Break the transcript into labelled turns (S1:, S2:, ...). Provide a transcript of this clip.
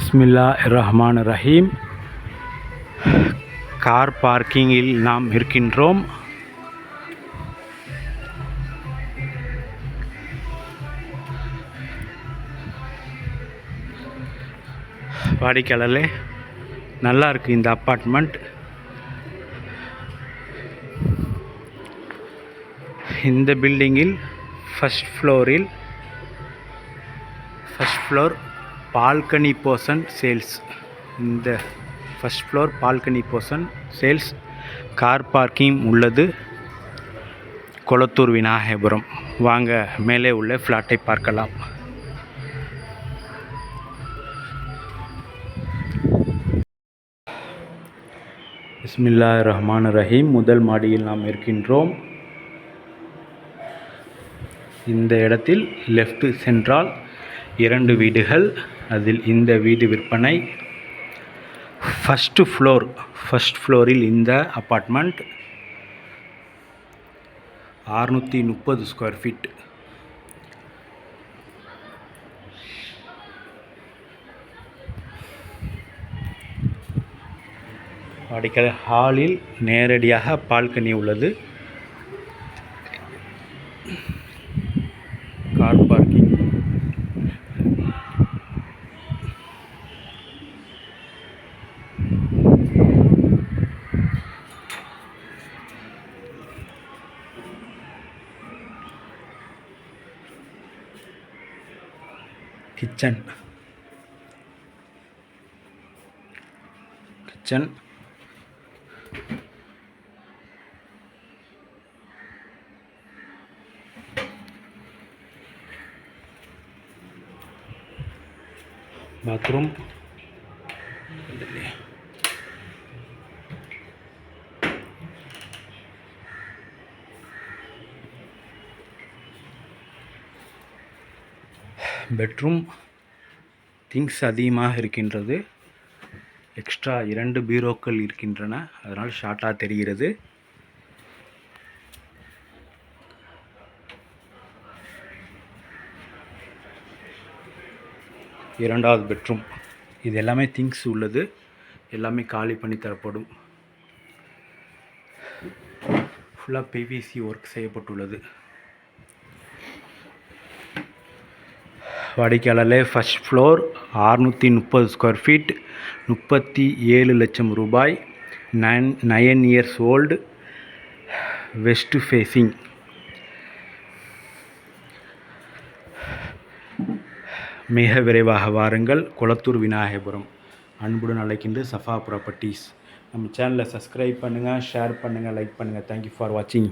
S1: பிஸ்மில்லாஹிர்ரஹ்மானிர்ரஹீம். Car பார்க்கிங்கில் நாம் இருக்கின்றோம். வாடிக்கையாளர்களே, நல்லா இருக்குது இந்த அப்பார்ட்மெண்ட். இந்த பில்டிங்கில் first floor balcony portion sales. இந்த first floor balcony portion sales. Car parking உள்ளது. கொளத்தூர் விநாயகபுரம். வாங்க மேலே உள்ள ஃப்ளாட்டை பார்க்கலாம். பிஸ்மில்லாஹிர்ரஹ்மானிர்ரஹீம். முதல் மாடியில் நாம் இருக்கின்றோம். இந்த இடத்தில் லெஃப்ட் சென்றால் 2 வீடுகள். அதில் இந்த வீடு விற்பனை. ஃபர்ஸ்ட் ஃப்ளோரில் இந்த அப்பார்ட்மெண்ட் 630 ஸ்கொயர் ஃபீட். வாடிக்கை ஹாலில் நேரடியாக பால்கனி உள்ளது. Car parking. Kitchen bathroom. Bedroom. Things அதிகமாக இருக்கின்றது. எக்ஸ்ட்ரா 2 பீரோக்கள் இருக்கின்றன. அதனால் ஷார்ட்டாக தெரிகிறது. இரண்டாவது பெட்ரூம். இது எல்லாமே திங்ஸ் உள்ளது. எல்லாமே காலி பண்ணி தரப்படும். ஃபுல்லாக பிவிசி ஒர்க் செய்யப்பட்டுள்ளது. வாடிக்கையாளர்களே, ஃபர்ஸ்ட் ஃப்ளோர் 630 ஸ்கொயர் ஃபீட், 37 லட்சம் ரூபாய். 9 இயர்ஸ் ஓல்டு. West facing. மிக விரைவாக வாருங்கள். கொளத்தூர் விநாயகபுரம். அன்புடன் அழைக்கின்ற சஃபா ப்ராப்பர்ட்டிஸ். நம்ம சேனலை சப்ஸ்கிரைப் பண்ணுங்கள், ஷேர் பண்ணுங்கள், லைக் பண்ணுங்கள். தேங்க்யூ ஃபார் வாட்சிங்.